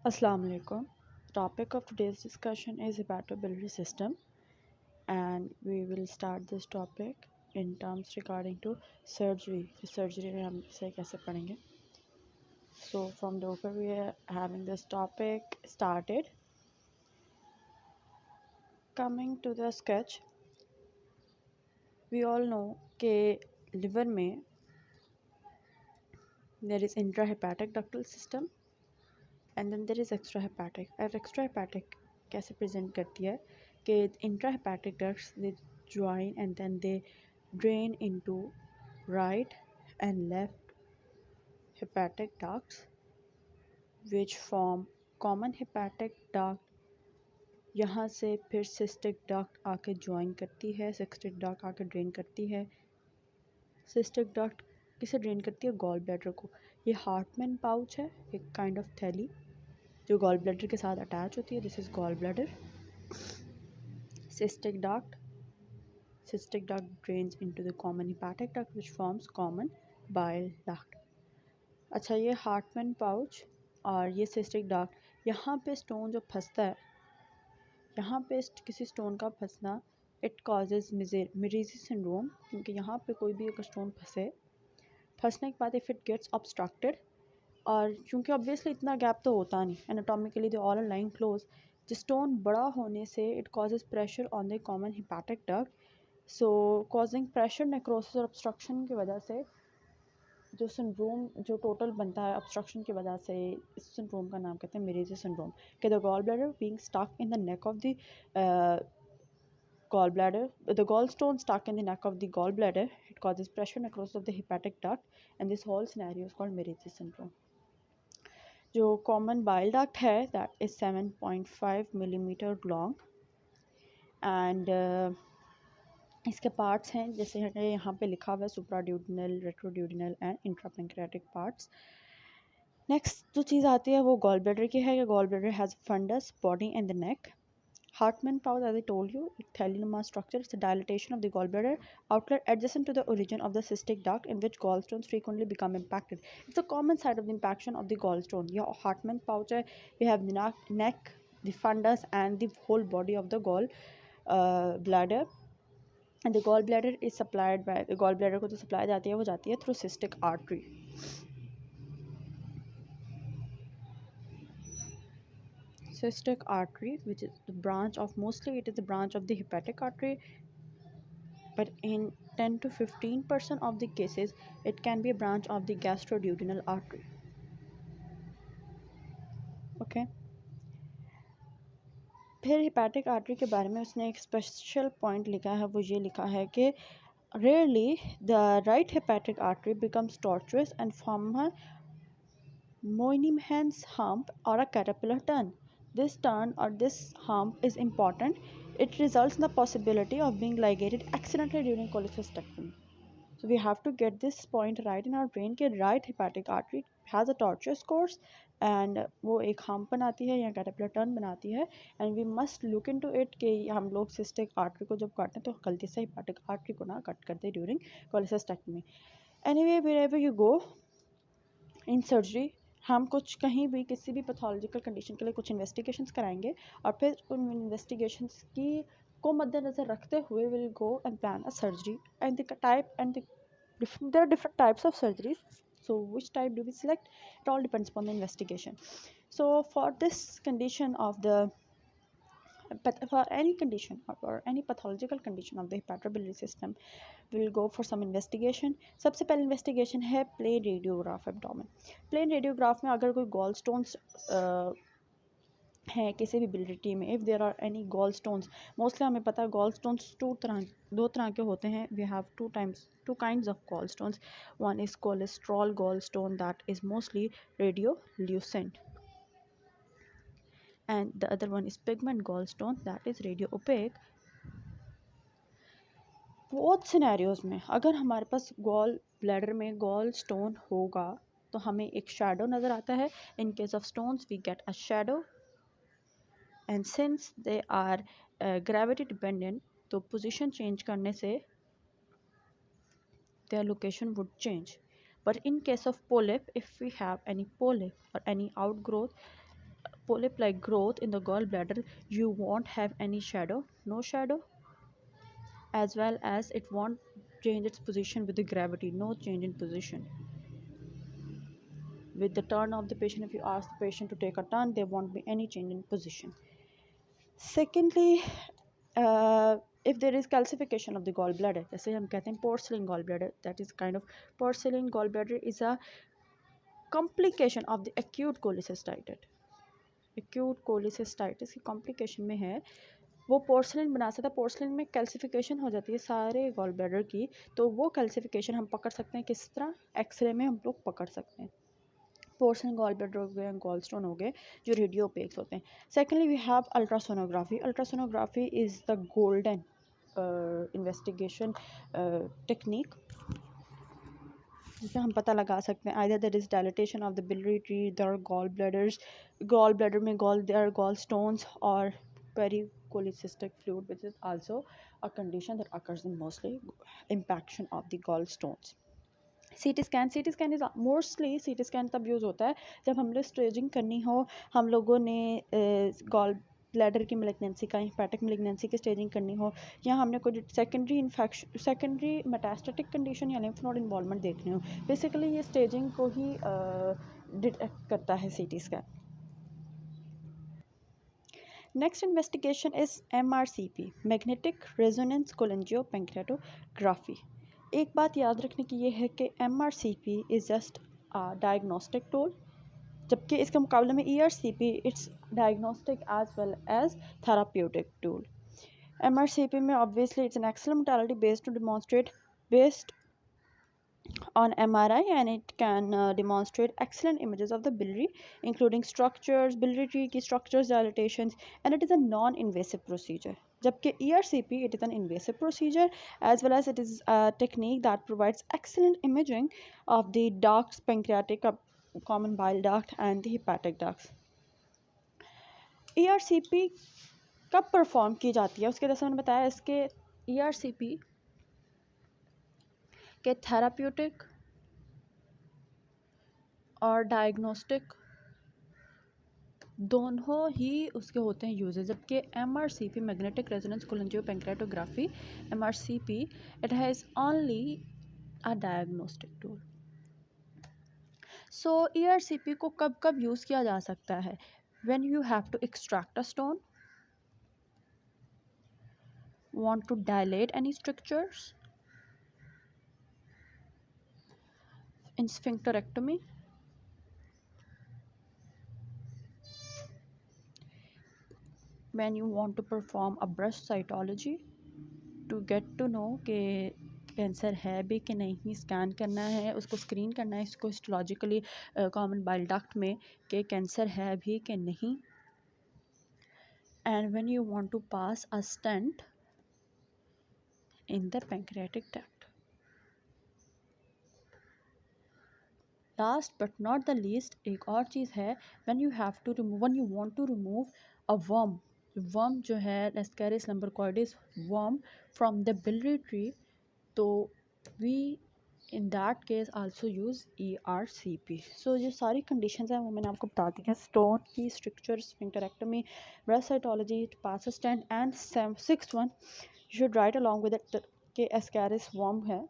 Assalamu alaikum. Topic of today's discussion is hepatobiliary system, and we will start this topic in terms regarding to surgery. Surgery में हम इसे कैसे पढ़ेंगे? So from the upper we are having this topic started. Coming to the sketch, we all know कि liver में there is intrahepatic ductal system and then there is extrahepatic. और extrahepatic कैसे present करती है कि intrahepatic ducts they join and then they drain into right and left hepatic ducts which form common hepatic duct. यहाँ से फिर cystic duct आके join करती है, cystic duct आके drain करती है. cystic duct किसे drain करती है? गॉल ब्लैडर को. ये हार्टमैन पाउच है, एक काइंड ऑफ थैली जो गॉल ब्लैडर के साथ अटैच होती है. This is gall bladder. cystic duct drains into the common hepatic duct which forms common bile duct. अच्छा, ये हार्टमैन पाउच और ये cystic duct, यहाँ पे स्टोन जो फंसता है, यहाँ पे किसी स्टोन का फंसना इट कॉजेज मिरीजी सिंड्रोम, क्योंकि यहाँ पे कोई भी अगर स्टोन फंसने के बाद इफ़ इट गेट्स ऑब्स्ट्रक्टेड, और क्योंकि ऑब्वियसली इतना गैप तो होता नहीं, anatomically they all are lying close, जो स्टोन बड़ा होने से it causes pressure on the common hepatic duct. So causing pressure necrosis और ऑब्स्ट्रक्शन की वजह से जो सिंड्रोम जो टोटल बनता है ऑब्स्ट्रक्शन की वजह से, इस सिंड्रोम का नाम कहते हैं मिरीजी सिंड्रोम. कि the gall bladder being stuck in the neck of the gallbladder, the gallstone stuck in the neck of the gallbladder, it causes pressure necrosis of the hepatic duct, and this whole scenario is called Mersey syndrome. जो common bile duct है that is 7.5 millimeter long, and इसके parts हैं जैसे यहाँ पे लिखा हुआ है supraduodenal, retroduodenal and intrapancreatic parts. Next जो चीज़ आती है वो गॉल ब्लैडर की है. Gall bladder has fundus, body and the neck. Hartmann pouch, as I told you, thalynoma structure. It's a dilatation of the gallbladder outlet adjacent to the origin of the cystic duct in which gallstones frequently become impacted. It's a common site of the impaction of the gallstone. Yeah, Hartmann pouch है. We have the neck, the fundus, and the whole body of the gall bladder. And the gallbladder is supplied by the gallbladder को जो supply जाती है वो जाती है through cystic artery. Cystic artery, which is the branch of, mostly it is the branch of the hepatic artery, but in 10 to 15% of the cases it can be a branch of the gastroduodenal artery. Okay, फिर hepatic artery के बारे में उसने एक special point लिखा है. वो ये लिखा है कि rarely the right hepatic artery becomes tortuous and form a Moynihan's hump or a caterpillar turn. This turn or this hump is important. It results in the possibility of being ligated accidentally during cholecystectomy. So we have to get this point right in our brain कि right hepatic artery has a tortuous course and वो एक hump बनाती है या caterpillar turn बनाती है, and we must look into it कि हम लोग cystic artery को जब काटते हैं तो गलती से hepatic artery को ना कट करते during cholecystectomy. Anyway, wherever you go in surgery, हम कुछ कहीं भी किसी भी पैथोलॉजिकल कंडीशन के लिए कुछ इन्वेस्टिगेशंस कराएंगे और फिर उन इन्वेस्टिगेशंस की को मद्देनज़र रखते हुए will go and plan a surgery and the type and there are different types of surgeries, so which type do we select, it all depends upon the investigation. So for this condition of the for any condition or any pathological condition of the hepatobiliary system, we will go for some investigation. सबसे पहले investigation है plain radiograph abdomen. plain radiograph में अगर कोई gall stones हैं किसी भी बिलिटी में, if there are any gall stones, mostly हमें पता है गॉल स्टोन्स दो तरह के होते हैं. We have two kinds of gall stones. One is cholesterol gall stone that is mostly radiolucent, and the other one is pigment gallstone that is radio opaque. Both scenarios में अगर हमारे पास gall bladder में gall stone होगा तो हमें एक shadow नज़र आता है. In case of stones we get a shadow, and since they are gravity dependent तो पोजीशन चेंज करने से their location would change. But in case of polyp, if we have any polyp or any outgrowth, polyp like growth in the gallbladder, you won't have any shadow, no shadow, as well as it won't change its position with the gravity, no change in position. With the turn of the patient, if you ask the patient to take a turn, there won't be any change in position. Secondly, if there is calcification of the gallbladder, जैसे हम कहते हैं porcelain gallbladder, that is kind of porcelain gallbladder is a complication of the acute cholecystitis. Acute cholecystitis की complication में है, वो porcelain बना सकता है। पोर्सलिन में कैल्सिफिकेशन हो जाती है सारे गॉल ब्लैडर की, तो वो कैल्सिफिकेशन हम पकड़ सकते हैं किस तरह, एक्सरे में हम लोग पकड़ सकते हैं। पोर्सलिन गॉल ब्लैडर हो गए, गॉल स्टोन हो गए, जो रेडियो ओपेक्स होते हैं। Secondly we have ultrasonography. Ultrasonography is the golden investigation technique, जिससे हम पता लगा सकते हैं either there is dilatation of the biliary tree, there are gall bladders, gall bladder में देयर आर गॉल स्टोन्स, और pericholecystic fluid, which is also a condition that occurs in mostly impaction of the gallstones. CT scan is mostly, CT scan तब use होता है जब हम लोग staging करनी हो, हम लोगों ने गॉल ब्लैडर की मेलिग्नेंसी का, हेपेटिक मेलिग्नेंसी की स्टेजिंग करनी हो, या हमने कोई secondary infection, secondary metastatic condition या लिम्फ नोड इन्वॉल्वमेंट देखनी हो, बेसिकली ये स्टेजिंग को ही डिटेक्ट करता है CT scan. Next investigation is MRCP, Magnetic Resonance Cholangiopancreatography. एक बात याद रखने की ये है कि MRCP is just a diagnostic tool, जबकि इसके मुकाबले में ERCP it's diagnostic as well as therapeutic tool. MRCP में obviously it's an excellent modality based on MRI, and it can demonstrate excellent images of the biliary, including structures, biliary tree की structures, dilatations, and it is a non-invasive procedure. जबकि ERCP, it is an invasive procedure, as well as it is a technique that provides excellent imaging of the ducts, pancreatic, common bile duct, and the hepatic ducts. ERCP कब perform की जाती है, उसके जैसे मैंने बताया, इसके ERCP के थेराप्यूटिक और डायग्नोस्टिक दोनों ही उसके होते हैं यूजेस, जबकि MRCP, magnetic resonance cholangiopancreatography, MRCP it has only a diagnostic tool. So ERCP को कब कब यूज़ किया जा सकता है? When you have to extract a stone, want to dilate any strictures, in sphincterectomy, when you want to perform a breast cytology to get to know कि cancer है भी कि नहीं, स्कैन करना है, उसको स्क्रीन करना है, इसको हिस्टोलॉजिकली कॉमन बाइल डक्ट में कि कैंसर है भी कि नहीं, and when you want to pass a stent in the pancreatic duct. Last but not the least एक और चीज़ है, when you want to remove a worm जो है ascaris lumbricoides worm from the biliary tree, तो we in that case also use ERCP. So जो सारी conditions हैं वो मैंने आपको बता दी हैं, स्टोन की, stricture, sphincterectomy, brush cytology, pass stent, and 6th one you should write along with it कि एस्केरिस वर्म है,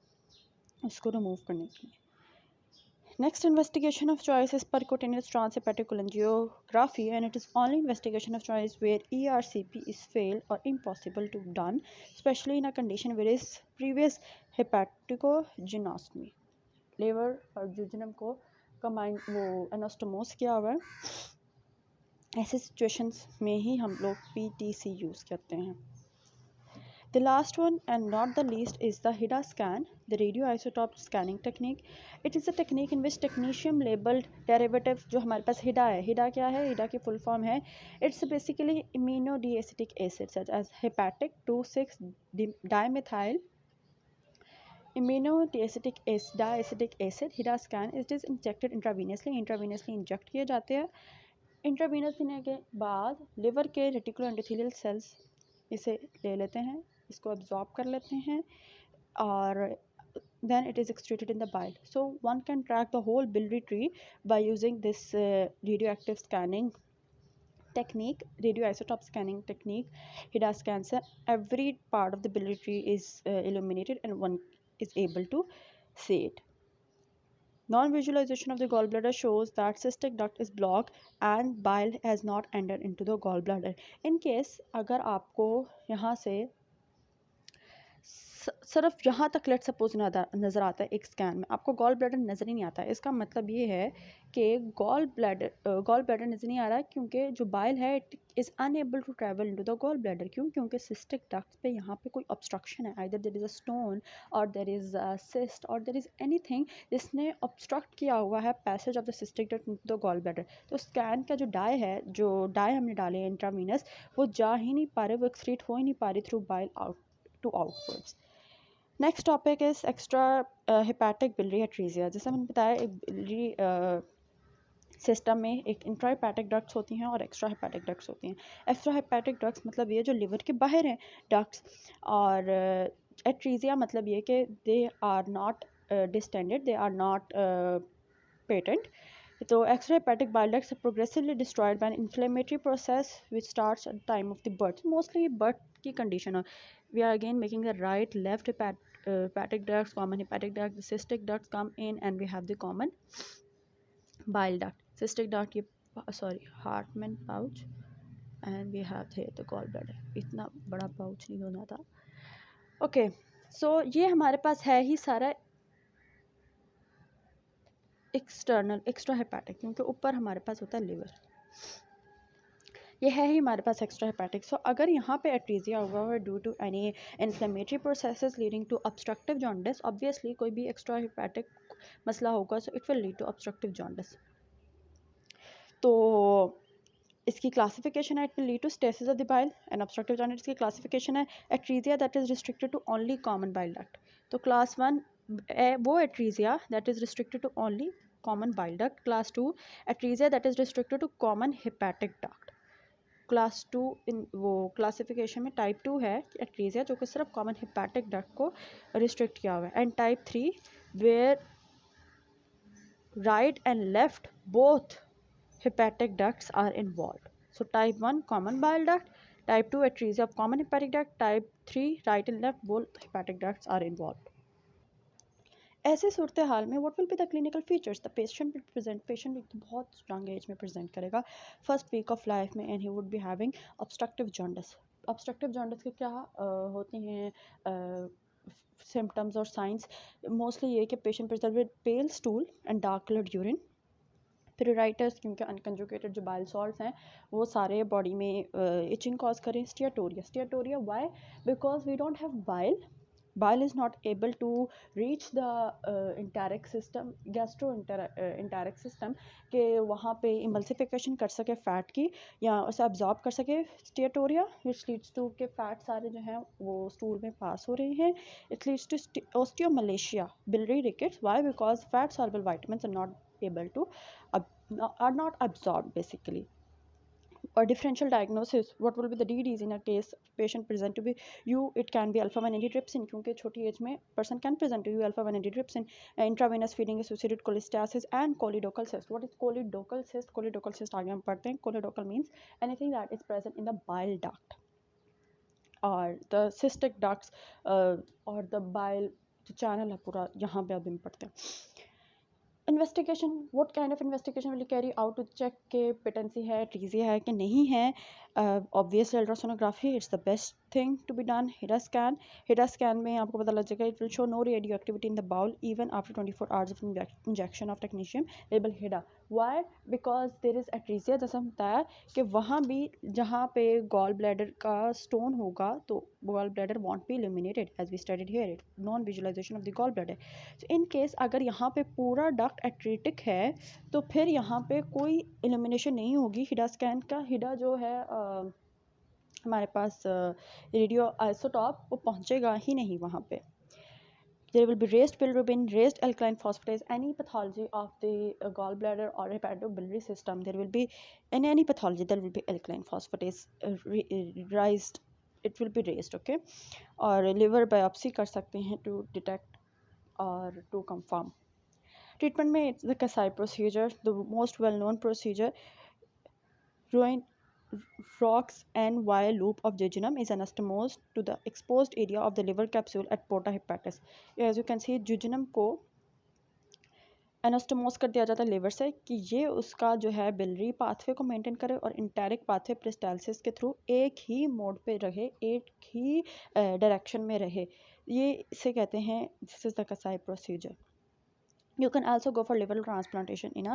उसको रिमूव करने के लिए। Next investigation of choice is percutaneous transhepatic cholangiography, and it is only investigation of choice where ERCP is failed or impossible to be done, especially in a condition where is previous hepaticogynostomy, liver और jejunum को कमाइन वो एनास्टोमोस किया हुआ है, ऐसे situations में ही हम लोग PTC यूज़ करते हैं। The last one and not the least is the HIDA scan, the radioisotope scanning technique. It is a technique in which technetium labeled derivative जो हमारे पास HIDA है, HIDA क्या है, HIDA की full form है, it's basically aminodeacetic acid such as hepatic 2,6-dimethyl aminodeacetic diacetic acid, HIDA scan. It is injected intravenously inject किए जाते हैं। इंट्रावीनस देने के बाद लिवर के रेटिकुलर एंडोथेलियल सेल्स इसे ले लेते हैं, इसको absorb कर लेते हैं, और then it is excreted in the bile. So one can track the whole biliary tree by using this radioactive scanning technique, radioisotope scanning technique, HIDA scans, every part of the biliary tree is illuminated and one is able to see it. Non-visualization of the gallbladder shows that cystic duct is blocked and bile has not entered into the gallbladder. In case अगर आपको यहाँ से सिर्फ यहाँ तक let suppose नज़र आता है एक स्कैन में, आपको गॉल ब्लैडर नज़र ही नहीं आता है, इसका मतलब ये है कि गॉल ब्लैडर नज़र नहीं आ रहा है क्योंकि जो बाइल है it is unable to travel into the gall bladder. क्यों? क्योंकि सिस्टिक डक्ट्स पे यहाँ पे कोई ऑब्स्ट्रक्शन है, either there is a stone और देयर इज़ अ सिस्ट और देयर इज़ एनीथिंग जिसने ऑब्स्ट्रक्ट किया हुआ है passage of the cystic duct into the gall bladder. तो स्कैन का जो डाई है, जो डाई हमने डाले हैं इंट्रावीनस, वो जा ही नहीं पा रहे, वो एक्सक्रीट हो ही नहीं पा रही through bile out to outwards. Next topic is extra hepatic biliary atresia. जैसे मैंने बताया, एक बिलियरी सिस्टम में एक इंट्रा हेपेटिक डक्ट्स होती हैं और एक्स्ट्रा हेपेटिक डक्ट्स होती हैं। एक्स्ट्रा हेपेटिक डक्ट्स मतलब ये जो लिवर के बाहर हैं डक्ट्स, और एट्रीजिया मतलब ये कि they are not distended, they are not patent. तो extra hepatic bile ducts are progressively destroyed by an inflammatory process which starts at the time of the birth. Mostly birth की condition है. We are again making the right left hepatic ducts, common hepatic duct, the cystic ducts come in and we have the common bile duct. Cystic duct ये Hartmann pouch and we have here the gallbladder. इतना बड़ा pouch नहीं होना था. Okay, so ये हमारे पास है ही सारा एक्सटर्नल एक्स्ट्रा हेपेटिक, क्योंकि ऊपर हमारे पास होता है लिवर, ये है ही हमारे पास एक्स्ट्रा हेपेटिक। सो अगर यहाँ पे एट्रीजिया हुआ है due to any inflammatory processes leading to obstructive jaundice, obviously कोई भी एक्स्ट्रा हेपेटिक मसला होगा, so it will lead to obstructive jaundice. तो इसकी क्लासिफिकेशन है, it will lead to stasis of the bile and obstructive jaundice की classification है atresia that is restricted to only common bile duct. तो class 1 वो atresia that is restricted to only common bile duct. Class 2 एट्रीजिया that is restricted to common hepatic duct. Class 2 in वो classification में type 2 है एट्रीजिया जो कि सिर्फ common hepatic duct को restrict किया हुआ है, and type 3 where right and left both hepatic ducts are involved. So type 1 common bile duct, type 2 atresia of common hepatic duct, type 3 right and left both hepatic ducts are involved. ऐसे सूरत हाल में what will be the clinical features? The patient एक तो बहुत young age में present करेगा, first week of life में, and he would be having obstructive jaundice. Obstructive jaundice के क्या होती हैं सिम्टम्स और साइंस? मोस्टली ये कि patient present with pale stool and dark coloured urine, pruritus क्योंकि अनकंजुगेटेड जो बाइल सॉल्ट्स हैं वो सारे बॉडी में इचिंग कॉज करें। Steatorrhoea why? Because we don't have bile is not able to reach the enteric system, enteric system कि वहाँ पे emulsification कर सके फैट की या उसे absorb कर सके स्टियाटोरिया, which leads to कि फैट सारे जो हैं वो स्टूल में पास हो रहे हैं। It leads to osteomalacia, biliary rickets. Why? Because fat soluble vitamins are not able to are not absorbed basically. Or differential diagnosis, what will be the DDs in a case patient present to be you? It can be alpha 1 antitrypsin क्योंकि छोटी as में person can present to you alpha 1 antitrypsin, intravenous feeding associated cholestasis and choledochal cyst. What is choledochal cyst? Choledochal cyst आगे हम पढ़ते हैं। Choledochal means anything that is present in the bile duct or the cystic ducts or the bile channel है पूरा, यहाँ पे अब हम पढ़ते हैं। Investigation, what kind of investigation will carry out to check के पेटेंसी है, ट्रीजिया है कि नहीं है? Obviously ultrasonography it's the best thing to be done. HIDA scan में आपको पता लग जाएगा, it will show no radio activity in the bowel even after 24 hours of injection of technetium labelled HIDA. Why? Because there is atresia, जैसा बताया कि वहाँ भी जहाँ पे गॉल ब्लैडर का स्टोन होगा तो gall bladder won't be illuminated as we studied here, it non visualization of the gall bladder. So in case अगर यहाँ पे पूरा डक्ट एट्रिटिक है तो फिर यहाँ पे कोई इल्यूमिनेशन नहीं होगी हिडा स्कैन का। हिडा जो है हमारे पास रेडियो आइसोटॉप वो पहुँचेगा ही नहीं वहाँ पे। There will be raised bilirubin, raised alkaline phosphatase, any pathology of the gallbladder or hepatobiliary system, there will be in any pathology there will be alkaline phosphatase raised, it will be raised, okay? और liver biopsy कर सकते हैं to detect और to confirm. Treatment में it's the Kasai procedure, the most well known procedure. Rox NY loop of jejunum is anastomosed to the exposed area of the liver capsule at porta hepatis. As you can see, jejunum को एनास्टोमोस कर दिया जाता है liver से कि ये उसका जो है बिलरी पाथवे को मेंटेन करे और इंटेरिक पाथवे पेरिस्टालसिस के थ्रू एक ही मोड पे रहे, एक ही डायरेक्शन में रहे. ये इसे कहते हैं, दिस इज द कसाई procedure. You can also go for liver transplantation in a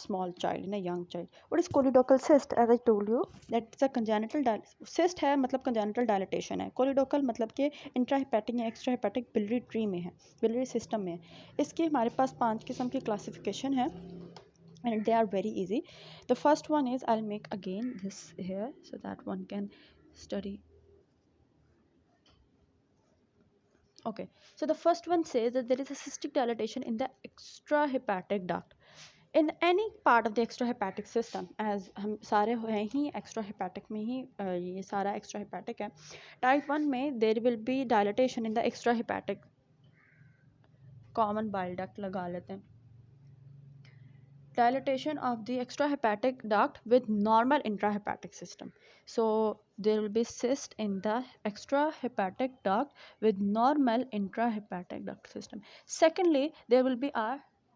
small child, in a young child. What is choledochal cyst? As I told you, that's a congenital cyst है, मतलब congenital dilatation है. Choledochal मतलब कि intrahepatic या extrahepatic biliary tree में है, biliary system में है. इसकी हमारे पास 5 किस्म की classification है and they are very easy. The first one is, I'll make again this here so that one can study. Okay, so the first one says that there is a cystic dilatation in the extrahepatic duct. In any part of the extrahepatic system, as हम सारे हैं ही extrahepatic में ही ये सारा extrahepatic है. Type 1 में there will be dilatation in the extrahepatic common bile duct लगा लेते हैं. Dilatation of the extrahepatic duct with normal intrahepatic system. So there will be cyst in the extrahepatic duct with normal intrahepatic duct system. Secondly, there will be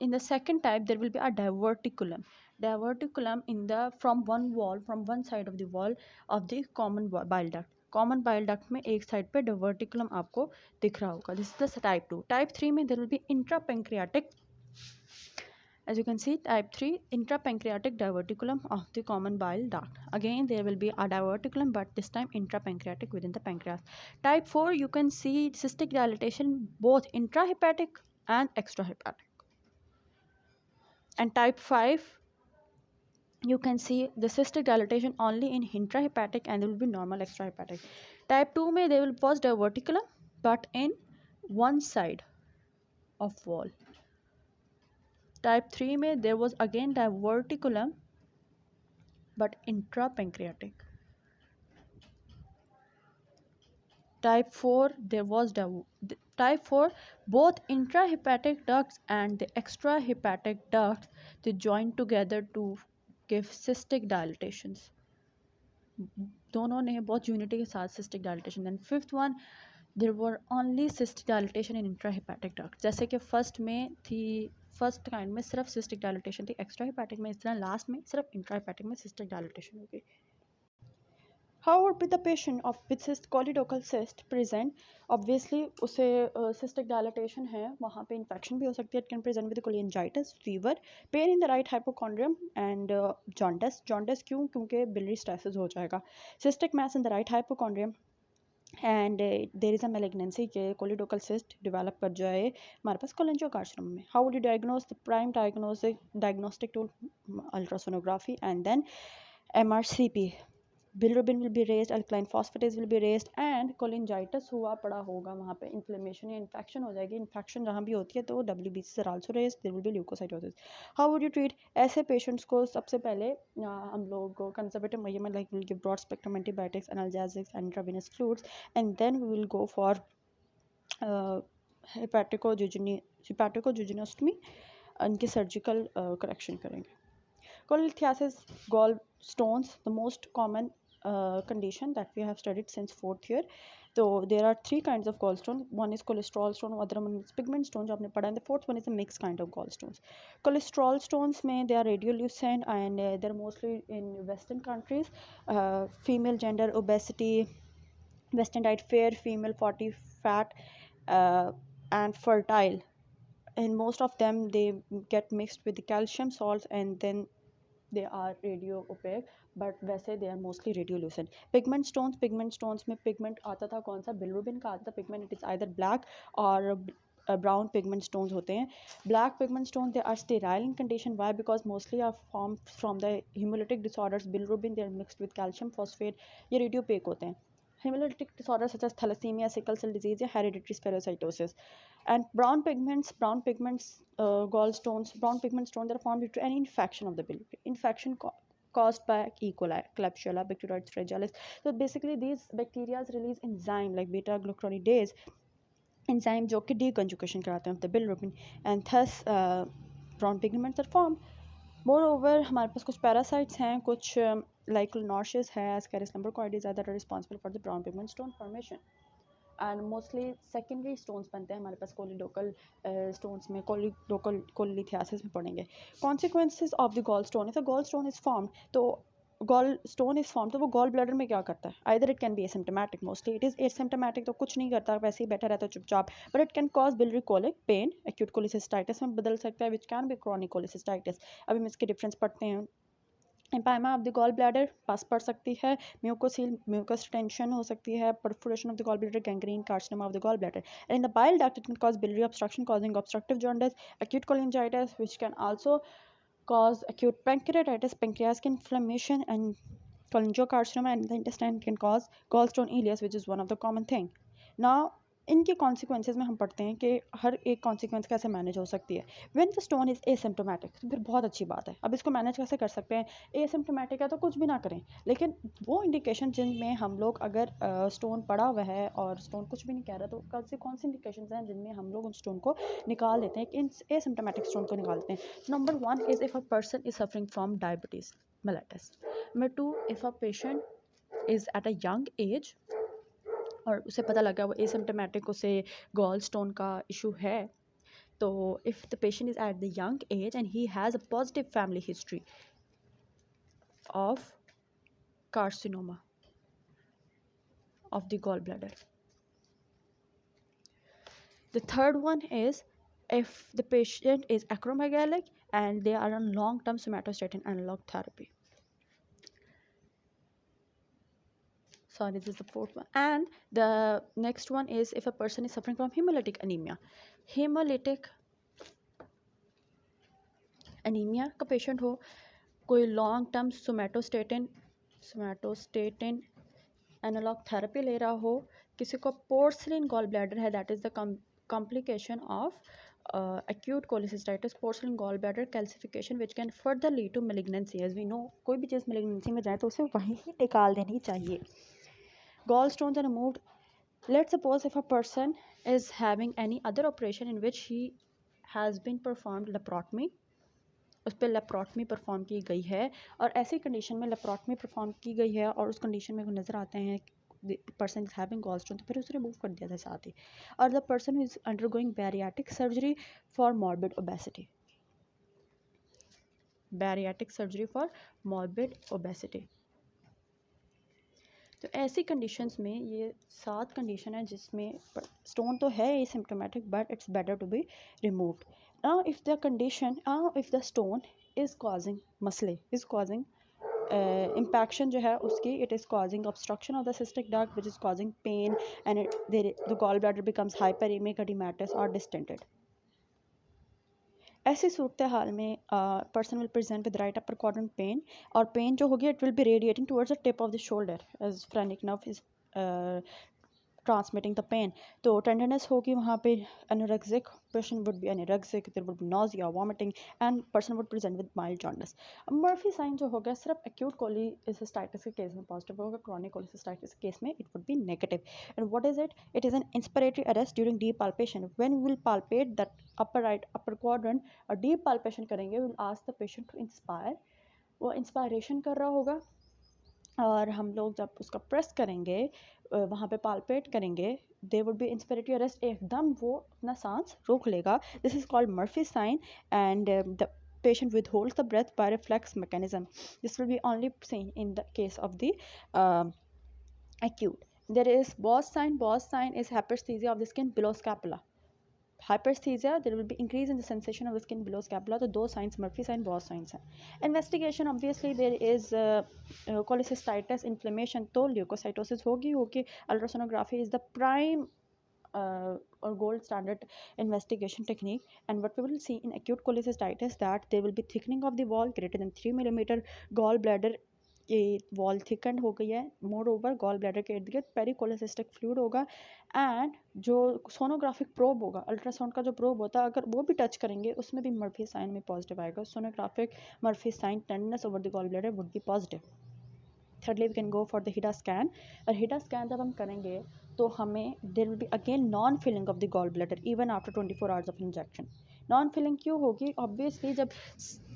in the second type there will be a diverticulum. Diverticulum in the from one side of the wall of the common bile duct. Common bile duct में एक side पे diverticulum आपको दिख रहा होगा. This is the type 2. Type 3 में there will be intrapancreatic. As you can see, type 3 intrapancreatic diverticulum of the common bile duct. Again, there will be a diverticulum, but this time intrapancreatic within the pancreas. Type 4, you can see cystic dilatation both intrahepatic and extrahepatic. And type 5, you can see the cystic dilatation only in intrahepatic and there will be normal extrahepatic. Type 2 may there will was diverticulum, but in one side of wall. Type 3 में there was again diverticulum but intrapancreatic. Type 4 there was type 4 both intrahepatic ducts and the extrahepatic ducts they join together to give cystic dilatations. दोनों ने बहुत unity के साथ cystic dilatation. Then fifth one, there were only cystic dilatation in intrahepatic duct. जैसे कि first में थी, first kind में सिर्फ cystic dilatation थी extrahepatic में, इस तरह लास्ट में सिर्फ intrahepatic में cystic dilatation होगी. How would be the patient of with choledochal cyst present? Obviously उसे cystic dilatation है, वहाँ पे infection भी हो सकती है. It can present with cholangitis, fever, pain in the right hypochondrium and jaundice. Jaundice क्यों? क्योंकि biliary stasis हो जाएगा. Cystic mass in the right hypochondrium and there is a malignancy के choledochal cyst develop कर जाए हमारे पास cholangiocarcinoma में. How would you diagnose? The prime diagnostic tool ultrasonography and then MRCP. Bilirubin will be raised, alkaline phosphatase will be raised and cholangitis हुआ पड़ा होगा, वहाँ पे inflammation या infection हो जाएगी. infection जहाँ भी होती है तो WBCs are also raised, there will be leukocytosis. How would you treat ऐसे patients को? सबसे पहले हम लोग conservative measurement like we will give broad spectrum antibiotics, analgesics and intravenous fluids and then we will go for hepatococcygeostomy, उनकी surgical correction करेंगे. Cholelithiasis, gallstones, the most common condition that we have studied since 4th year. So there are 3 kinds of gallstones. One is cholesterol stone, other one is pigment stone, जो आपने पढ़ा. And the fourth one is a mixed kind of gallstones. Cholesterol stones में they are radiolucent and they're mostly in Western countries. Female gender, obesity, Western diet, fair female, 40 fat and fertile. And most of them they get mixed with the calcium salts and then they are radio opaque, but वैसे they are mostly radiolucent. Pigment stones में pigment आता था कौन सा? bilirubin का आता था pigment. It is either black or brown pigment stones होते हैं. Black pigment stones they are sterile in condition. Why? Because mostly are formed from the hemolytic disorders. Bilirubin they are mixed with calcium phosphate. ये radio opaque होते हैं. Hemolytic disorders such as thalassemia, sickle cell disease या hereditary spherocytosis. And brown pigments gallstones, brown pigment stones that are formed due to any infection of the bilirubin. Infection caused by E. coli, Klebsiella, Bacteroides fragilis. So basically these bacteria release enzyme like beta glucuronidase enzyme जो कि deconjugation कराते हैं of the bilirubin and thus brown pigments are formed. Moreover हमारे पास कुछ parasites हैं, कुछ like nauseous hair, caries lumbricoides are that are responsible for the brown pigment stone formation. And mostly secondary stones बनते हैं हमारे पास कोलिडोकल stones में, cholelithiasis में पढ़ेंगे. Consequences of the gall stone, if a gall stone is form, तो gall stone is form, तो वो gall bladder में क्या करता है? Either it can be asymptomatic, mostly it is asymptomatic, तो कुछ नहीं करता, वैसे ही बैठा रहता है चुपचाप, but it can cause biliary colic pain, acute cholecystitis में बदल सकता है, which can be chronic cholecystitis. अभी हम इसके डिफरेंस पढ़ते हैं. Empyema of the gall bladder pus पड़ सकती है, म्यूकोसील म्यूकस टेंशन हो सकती है, perforation of the gall bladder, gangrene, carcinoma of the gall bladder. And in the bile duct it can cause biliary obstruction causing obstructive jaundice, acute cholangitis which can also cause acute pancreatitis, pancreatic inflammation, and cholangiocarcinoma, and the intestine can cause gallstone ileus, which is one of the common thing. Now इनके consequences में हम पढ़ते हैं कि हर एक consequence कैसे manage हो सकती है. When the stone is asymptomatic, तो फिर बहुत अच्छी बात है. अब इसको मैनेज कैसे कर सकते हैं? एसिम्टोमेटिक है तो कुछ भी ना करें, लेकिन वो इंडिकेशन जिनमें हम लोग अगर स्टोन पड़ा हुआ है और स्टोन कुछ भी नहीं कह रहा, तो कौन सी इंडिकेशन हैं जिनमें हम लोग उन स्टोन को निकाल देते हैं, इन एसिम्टोमेटिक स्टोन को निकालते हैं. Number 1 is if a person is suffering from diabetes mellitus. Number 2, if a patient is at a young age और उसे पता लगा वो एसिम्टोमेटिक, उसे गॉल स्टोन का इशू है, तो if the patient is at the young age and he has a positive family history of carcinoma of the gallbladder. The third one is if the patient is acromegalic and they are on long-term somatostatin analog therapy. Sorry, this is the fourth one. And the next one is if a person is suffering from hemolytic anemia. Hemolytic anemia का patient हो, कोई long-term somatostatin analogue therapy ले रहा हो, किसी को porcelain gall bladder है, that is the complication of acute cholecystitis, porcelain gallbladder calcification which can further lead to malignancy. as we know, कोई भी चीज़ malignancy में जाए तो उसे वहीं ही निकाल देनी चाहिए. Gallstones are removed. Let's suppose if a person is having any other operation in which he has been performed laparotomy, उस पर लेप्रोटमी परफॉर्म की गई है, और ऐसी कंडीशन में लेप्रोटमी परफॉर्म की गई है और उस कंडीशन में नज़र आते हैं पर्सन इज हैविंग गॉलस्टोन, तो फिर उसे रिमूव कर दिया था साथ ही. और the person is undergoing bariatric surgery for morbid obesity, bariatric surgery for morbid obesity. तो ऐसी कंडीशंस में ये 7 कंडीशन है जिसमें स्टोन तो है asymptomatic but it's better to be removed. Now if the stone is causing impaction जो है उसकी, it is causing obstruction of the cystic duct which is causing pain, and the gallbladder becomes hyperemic, edematous or distended. ऐसी सूरत हाल में person will present with right upper quadrant pain, और pain जो होगी it will be radiating towards the tip of the shoulder as phrenic nerve is transmitting the pain. तो tenderness होगी वहाँ पे, anorexic, patient would be anorexic, there would be nausea, vomiting, and person would present with mild jaundice. Murphy sign जो होगा सिर्फ acute cholecystitis के केस में पॉजिटिव होगा, chronic cholecystitis के केस में it would be negative. And what is it? It is an inspiratory arrest during deep palpation. When we will palpate that upper quadrant, और deep palpation करेंगे, we will ask the patient to inspire. वो inspiration कर रहा होगा और हम लोग जब उसका प्रेस करेंगे, वहाँ पे पालपेट करेंगे, they would be inspiratory arrest, एकदम वो अपना सांस रोक लेगा. This is called Murphy sign, and the patient withholds the breath by reflex mechanism. This will be only seen in the case of the acute. There is Bose sign. Bose sign is hyperesthesia of the skin below scapula. Hyperesthesia, there will be increase in the sensation of the skin below scapula. तो 2 signs Murphy sign, Bose signs हैं. Investigation, obviously there is cholecystitis, inflammation, तो leukocytosis होगी. Ultrasonography is the prime or gold standard investigation technique, and what we will see in acute cholecystitis that there will be thickening of the wall greater than 3 mm, gallbladder ये wall thickened हो गई है, more over gall bladder के इर्द गिर्द पेरिकोलोसिस्टिक fluid होगा, and जो sonographic probe होगा, अल्ट्रासाउंड का जो प्रोब होता है, अगर वो भी टच करेंगे उसमें भी मर्फी साइन में पॉजिटिव आएगा. Sonographic Murphy sign tenderness over the gall bladder would be positive. Thirdly, we can go for the HIDA scan. और HIDA scan जब हम करेंगे तो हमें there will be again non filling of the gall bladder even after 24 hours of injection. Non filling क्यों होगी? Obviously जब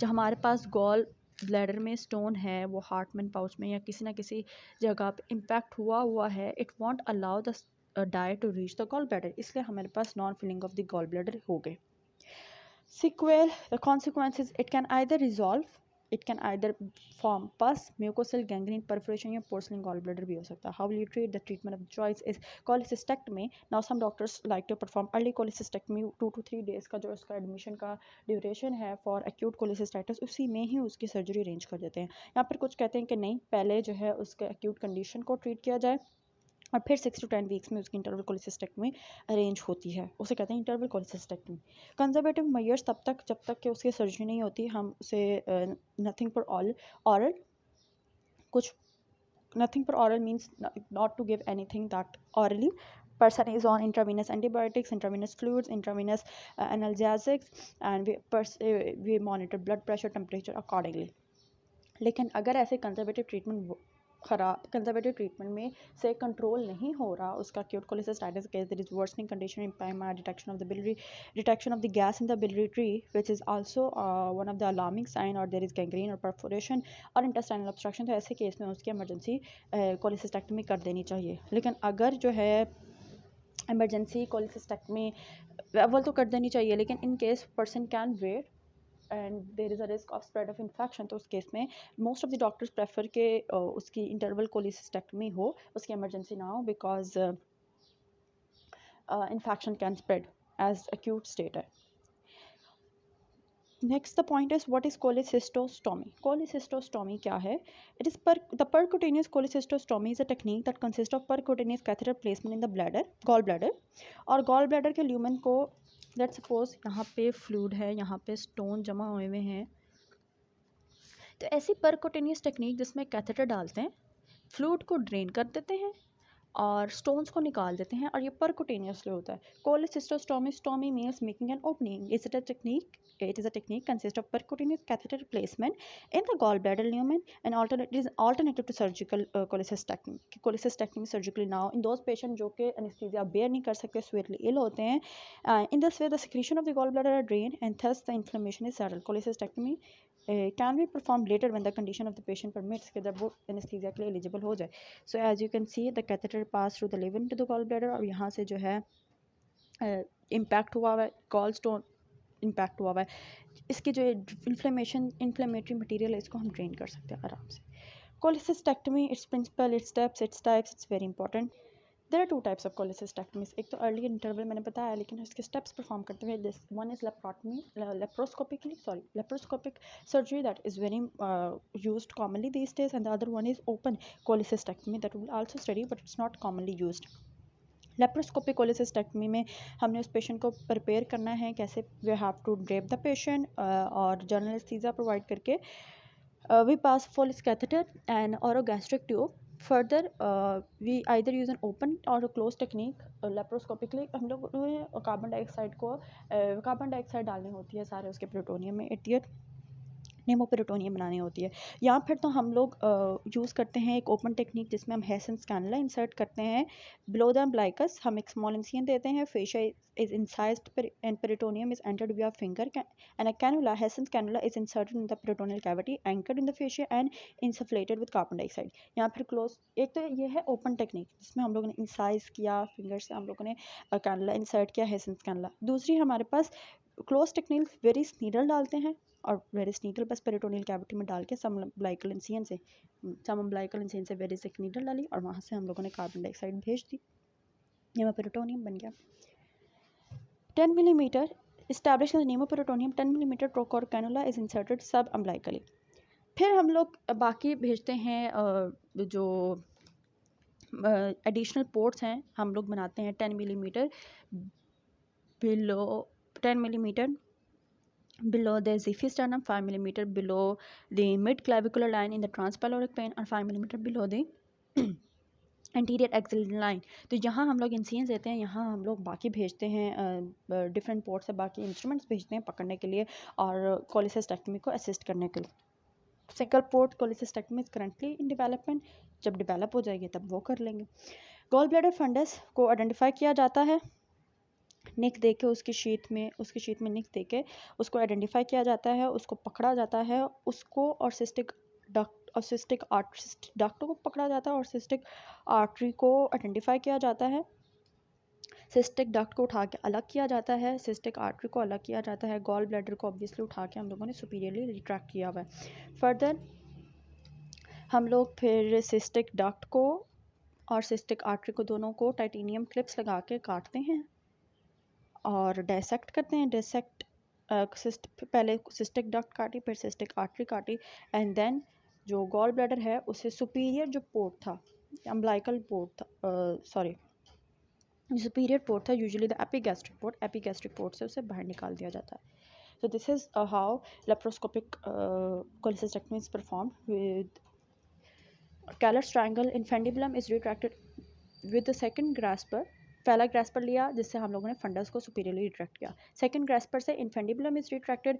हमारे पास गॉल ब्लैडर में स्टोन है, वो हार्टमैन पाउच में या किसी ना किसी जगह पे इम्पैक्ट हुआ है, it won't allow the diet to reach the gall bladder, इसलिए हमारे पास non filling of the gall bladder हो गए. Sequel, the consequences, it can either resolve, it can either form pus, mucosal, gangrene, perforation या porcelain gallbladder भी हो सकता है. How will you treat? The treatment of choice is cholecystectomy. Now some doctors like to perform early cholecystectomy 2 to 3 days का जो उसका admission का duration है फॉर एक्यूट कोलिसिस्टाइटिस, उसी में ही उसकी सर्जरी अरेंज कर देते हैं. यहाँ पर कुछ कहते हैं कि नहीं, पहले जो है उसके एक्यूट कंडीशन को ट्रीट किया जाए और फिर 6 to 10 वीक्स में उसकी इंटरवल कोलिसिस्टेक्टमी अरेंज होती है, उसे कहते हैं इंटरवल कोलिसिस्टेक्टमी. कंजर्वेटिव मेजर्स तब तक जब तक कि उसकी सर्जरी नहीं होती, हम उसे नथिंग फॉर ऑरल, कुछ nothing for oral means not to give anything that orally. Person is on intravenous antibiotics, intravenous fluids, intravenous analgesics, and we monitor blood pressure, temperature accordingly. लेकिन अगर ऐसे कंजर्वेटिव ट्रीटमेंट कंजर्वेटिव ट्रीटमेंट में से control नहीं हो रहा उसका acute cholecystitis case, there is worsening condition impairment, detection of the gas in the biliary tree, which is also one of the alarming sign, or there is gangrene or perforation or intestinal obstruction, तो ऐसे case में उसकी emergency cholecystectomy कर देनी चाहिए. लेकिन अगर जो है emergency cholecystectomy अव्वल तो कर देनी चाहिए, लेकिन in case person can wait and there is a risk of spread of infection, तो उस केस में most of the doctors prefer के उसकी interval cholecystectomy हो, उसकी emergency ना हो, because infection can spread as acute state है. Next the point is, what is cholecystostomy? Cholecystostomy क्या है? It is the percutaneous cholecystostomy is a technique that consists of percutaneous catheter placement in the gallbladder, और gallbladder के lumen को, let's suppose यहाँ पे fluid है, यहाँ पे stone जमा हुए हैं, तो ऐसी percutaneous टेक्निक जिसमें कैथेटर डालते हैं, फ्लूइड को ड्रेन कर देते हैं और स्टोन्स को निकाल देते हैं, और ये परकुटेनियसली होता है. Cholecystostomy means making an opening. Is it a technique? It is a technique consist of percutaneous catheter placement in the gallbladder lumen and alternative to surgical cholecystectomy. Cholecystectomy surgically now in those patients जो कि anesthesia bear नहीं कर सकते, severely ill होते हैं. In this way the secretion of the gallbladder are drained and thus the inflammation is settled. Cholecystectomy can be performed later when the condition of the patient permits, कि जब वो anesthesia के लिए eligible हो जाए. So as you can see, the catheter pass through the liver into the gallbladder, और यहाँ से जो है impact हुआ है, gallstone impact हुआ है, इसकी जो inflammatory material है, इसको हम drain कर सकते हैं आराम से. Cholecystectomy, its principle, its steps, its types, it's very important. There are two types of cholecystectomies. एक तो early interval मैंने बताया, लेकिन उसके steps perform करते हुए, this one is laparoscopic surgery that is very used commonly these days, and the other one is open cholecystectomy that we will also study, but it's not commonly used. Laparoscopic cholecystectomy में हमने उस patient को prepare करना है, कैसे we have to drape the patient और general anaesthesia provide करके we pass Foley's catheter and orogastric tube. Further, we either use an open or a closed technique. Laparoscopically हम लोग कार्बन डाइऑक्साइड डालनी होती है सारे उसके प्रोटोनियम में, नेमोपेरिटोनियम बनानी होती है. या फिर तो हम लोग यूज़ करते हैं एक ओपन टेक्निक जिसमें हम हेसेंस कैनुला इंसर्ट करते हैं बिलो द अम्बिलिकस. हम एक स्मॉल इंसिजन देते हैं, fascia is incised and peritoneum is entered via finger, and a cannula, Hessen's cannula, is inserted in the peritoneal cavity, anchored in the fascia and insufflated with carbon dioxide. यहाँ फिर close, एक तो ये है open technique जिसमें हम लोगों ने इंसाइज किया, फिंगर से हम लोगों ने कैनुला इंसर्ट किया, हेसेंस कैनुला. दूसरी हमारे पास क्लोज टेक्निक, वेरिस नीडल डालते हैं, और वेरिस नीडल बस पेरिटोनियल कैविटी में डाल के सम अम्बिलिकल इंसिजन से वेरिस एक नीडल डाली, और वहाँ से हम लोगों ने कार्बन डाइऑक्साइड भेज दी, नेमोपेरिटोनियम बन गया. 10 mm established the pneumoperitoneum, 10 mm trocar cannula is inserted subumbilically. फिर हम लोग बाकी भेजते हैं जो एडिशनल पोर्ट्स हैं, हम लोग बनाते हैं 10 mm below the xiphisternum, 5 mm below the mid clavicular line in the transpyloric vein, and 5 mm below the anterior axillary line. तो यहाँ हम लोग इंसिजन देते हैं, यहाँ हम लोग बाकी भेजते हैं डिफरेंट पोर्ट से बाकी इंस्ट्रूमेंट्स भेजते हैं पकड़ने के लिए और कोलिसिस्टेक्टमी को असिस्ट करने के लिए. Single port cholecystectomy is currently in development, जब डेवलप हो जाएगी तब वो कर लेंगे. गॉल ब्लैडर फंडस को आइडेंटिफाई किया जाता है निक दे के उसकी शीट में निक दे के उसको आइडेंटिफाई किया जाता है, उसको पकड़ा जाता है, उसको और सिस्टिक डक्ट को पकड़ा जाता है और सिस्टिक आर्टरी को आइडेंटिफाई किया जाता है। सिस्टिक डक्ट को उठा के अलग किया जाता है, सिस्टिक आर्टरी को अलग किया जाता है, गॉल ब्लैडर को ऑब्वियसली उठा के हम लोगों ने सुपीरियरली रिट्रैक्ट किया हुआ है। फर्दर हम लोग फिर सिस्टिक डक्ट को और सिस्टिक आर्टरी को दोनों को टाइटेनियम क्लिप्स लगा के काटते हैं और डायसेक्ट करते हैं। पहले सिस्टिक डक्ट काटी, फिर सिस्टिक आर्टरी काटी, एंड देन जो गॉल ब्लैडर है उसे सुपीरियर जो पोर्ट था, अम्बलाइकल पोर्ट था, सुपीरियर पोर्ट था, यूजुअली द एपिगैस्ट्रिक पोर्ट से उसे बाहर निकाल दिया जाता है। So this is how laparoscopic cholecystectomy is performed. With Caller's triangle, infundibulum is retracted with the second grasper. पहला ग्रास्पर लिया जिससे हम लोगों ने फंडस को सुपीरियरली रिट्रैक्ट किया, सेकंड ग्रास्पर से infundibulum is retracted,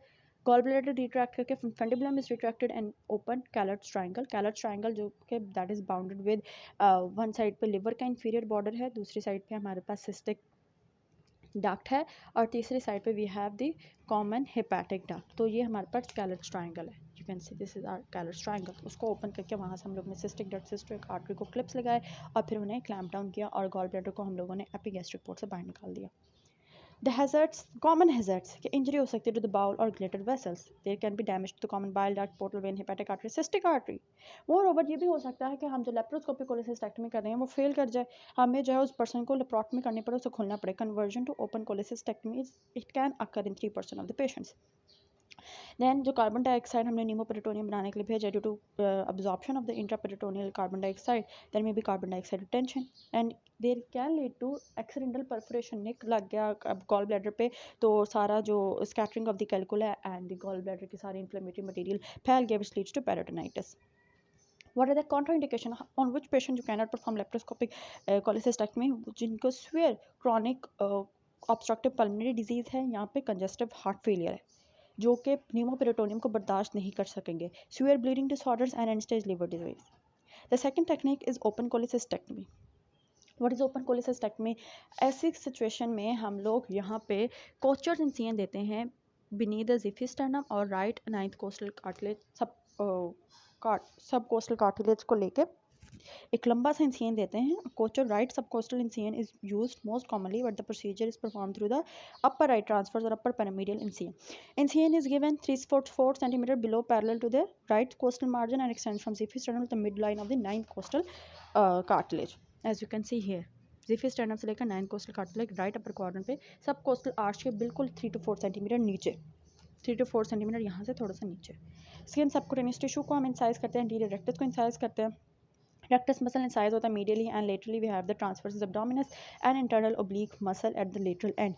gall bladder retract करके infundibulum is retracted and open Calot's triangle जो कि that is bounded with one side पे लिवर का इंफीरियर बॉर्डर है, दूसरी साइड पे हमारे पास सिस्टिक डक्ट है और तीसरी साइड पे we have the common hepatic duct. तो ये हमारे पास कैलर्ट्स ट्रायंगल है, you can see this is our Calot's triangle. उसको ओपन करके वहाँ से हम लोग ने सिस्टिक डक्ट सिस्टिक आर्टरी को क्लिप्स लगाए और फिर उन्हें क्लैम्प डाउन किया और गॉल ब्लैडर को हम लोगों ने एपिगैस्ट्रिक पोर्ट से बाहर निकाल दिया। The hazards, common hazards, कि इंजरी हो सकती है to the bowel or greater vessels. There can be damage to the common bile duct, portal vein, hepatic artery, cystic artery. Moreover, ये भी हो सकता है कि हम जो लेप्रोस्कोपिक कोलेसिस्टेक्टमी कर रहे हैं वो फेल कर जाए, हमें जो है उस पर्सन को लेप्रोटमी करने पर उसे खोलना पड़े। Conversion to open cholecystectomy it can occur in 3% of the patients. Then जो कार्बन डाइऑक्साइड हमने नीमोपेरिटोनियम बनाने के लिए भेजा due to absorption of the intraperitoneal carbon dioxide, there may be carbon dioxide retention and there can lead to accidental perforation. Nick लग गया gall bladder पे तो सारा जो scattering of the calculi and the gall bladder की सारी inflammatory material फैल गया which leads to peritonitis. What are the contraindication on which patient you cannot perform laparoscopic cholecystectomy? जिनको severe chronic obstructive pulmonary disease है, यहाँ पे congestive heart failure है जो कि नीमोपेरिटोनियम को बर्दाश्त नहीं कर सकेंगे, severe bleeding disorders and end stage liver disease. The second technique is open cholecystectomy. What is open cholecystectomy? ऐसी सिचुएशन में हम लोग यहाँ पे कोचर इंसिजन देते हैं beneath the xiphisternum और right ninth costal cartilage subcostal cartilage को लेके एक लंबा सा इंसिजन देते हैं। Kocher right subcostal incision is used most commonly but the procedure is perform through the upper right transverse और upper paramedian incision. Incision is given 3-4 cm below parallel to the right costal margin and extends from xiphisternum to the midline of the ninth costal cartilage as you can see here. xiphisternum से लेकर ninth costal cartilage right upper quadrant पे सब coastal arch के बिल्कुल 3-4 cm नीचे, 3-4 cm यहाँ से थोड़ा सा नीचे। स्किन सबक्यूटेनियस टिश्यू को हम इंसाइज करते हैं, एंटीरियर रेक्टस को इंसाइज करते हैं। रेक्टस मसल इंसाइज होता है medially and laterally we have the transverse abdominis and internal oblique muscle at the lateral end.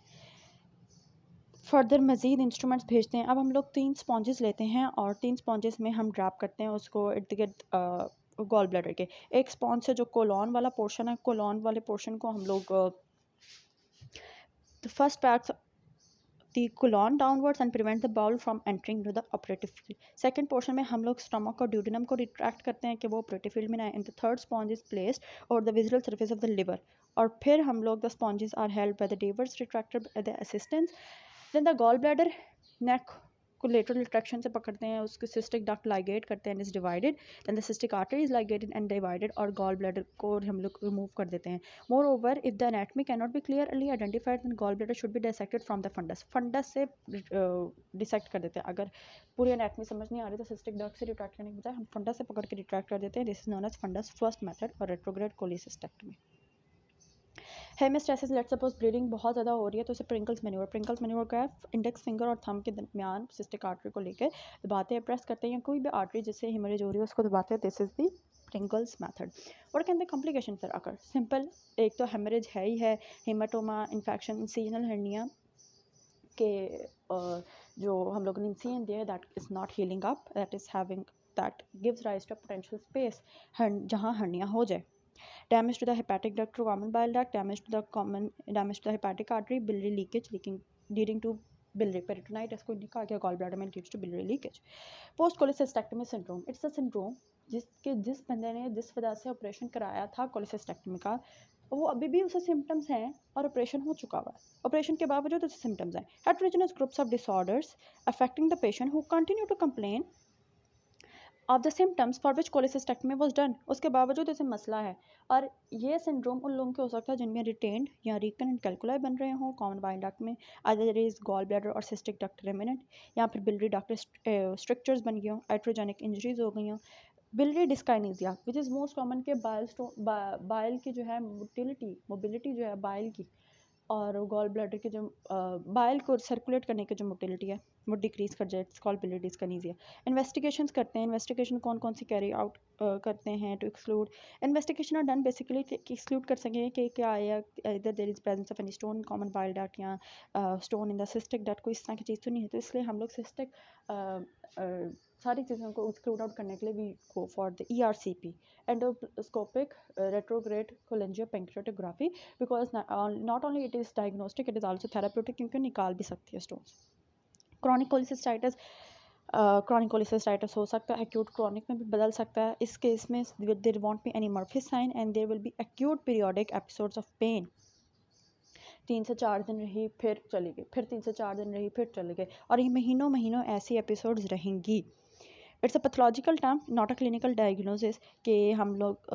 Further मजीद इंस्ट्रूमेंट्स भेजते हैं। अब हम लोग 3 स्पॉन्जेस लेते हैं और 3 स्पॉन्जेस में हम ड्रैप करते हैं उसको इर्द गिर्द गॉल ब्लैडर के। एक स्पॉन्ज से जो कोलॉन वाला पोर्शन है, कोलॉन वाले पोर्शन को हम लोग first PACS the colon downwards and prevent the bowel from entering into the operative field. Second portion में हम लोग stomach और duodenum को retract करते हैं कि वो operative field में ना आए. And the third sponge is placed over the visceral surface of the liver. और फिर हम लोग the sponges are held by the Davers retractor by the assistance. Then the gallbladder neck को lateral retraction से पकड़ते हैं, उसको cystic duct ligate करते हैं and is divided. Then the cystic artery is ligated and divided और gallbladder को हम लोग remove कर देते हैं. Moreover, if the anatomy cannot be clearly identified, then gallbladder should be dissected from the fundus. Fundus से dissect कर देते हैं। अगर पूरी anatomy समझ नहीं आ रही तो cystic duct से retract करने के बजाय हम fundus से पकड़ के retract कर देते हैं। This is known as fundus first method और retrograde cholecystectomy. Haemostasis, let's suppose bleeding बहुत ज़्यादा हो रही है तो उसे प्रिंकल्स मैन्यूवर का इंडेक्स फिंगर और थंब के दरमियान सिस्टिक आर्टरी को लेकर दबाते हैं, प्रेस करते हैं, या कोई भी आर्टरी जिससे हेमरेज हो रही है उसको दबाते हैं। This is the Pringle's method. What can the complication for occur? Simple, एक तो हेमरेज है ही है, हेमाटोमा, इन्फेक्शन, इंसिजनल हर्निया के जो हम लोगों ने इंसिजन दिया that is not healing up, that is having that gives rise to potential space जहाँ हर्निया हो जाए। Damage to the hepatic duct through common bile duct, damage to the hepatic artery, biliary leakage leading to biliary peritonitis को कहा गया gallbladder में leads to biliary leakage. Post cholecystectomy syndrome, it's a syndrome जिस बंदे ने जिस वजह से ऑपरेशन कराया था cholecystectomy का वो अभी भी उसे सिम्टम्स हैं और ऑपरेशन हो चुका हुआ है, ऑपरेशन के बावजूद उसे सिम्टम्स हैं। Heterogeneous groups of disorders affecting the patient who continue to complain of the symptoms for which cholecystectomy was done, उसके बावजूद इसे मसला है। और ये सिंड्रोम उन लोगों के हो सकता है जिनमें रिटेन्ड या रिकरेंट कैलकुलाई बन रहे हों कॉमन बाइल डक्ट में, अदर इज गॉल ब्लैडर और सिस्टिक डक्ट रेमिनेंट, या फिर बिलरी डक्ट स्ट्रक्चर्स बन गए हों, आइट्रोजेनिक इंजरीज हो गई हों, biliary dyskinesia which is most common के बाइल की जो है मोबिलिटी जो है बाइल की, और गॉल ब्लैडर के जो बाइल को सर्कुलेट करने की जो मोटिलिटी है वो डिक्रीज कर जाए, इट्स कॉल्ड बिलियरी डिस्किनेसिया। इन्वेस्टिगेशंस करते हैं, इन्वेस्टिगेशन कौन कौन सी कैरी आउट करते हैं to exclude, investigation are done basically exclude कर सकें कि क्या आया, इधर there is presence of any stone common bile duct या stone in the cystic duct, कोई इस तरह की चीज़ तो नहीं है। तो इसलिए हम लोग सिस्टिक सारी चीज़ों को एक्सक्लूड आउट करने के लिए we go for the ERCP, endoscopic retrograde cholangiopancreatography, because not only it is diagnostic it is also therapeutic, क्योंकि निकाल भी सकती है स्टोन्स। क्रॉनिक कोलिसिस्टाइटिस हो सकता है, एक्यूट क्रॉनिक में भी बदल सकता है। इस केस में there won't be any Murphy sign and there will be acute periodic episodes of pain, 3 से 4 दिन रही फिर चली गई, फिर 3 से 4 दिन रही फिर चले गए, और ये महीनों महीनों ऐसी एपिसोड्स रहेंगी। It's a pathological term not a clinical diagnosis, कि हम लोग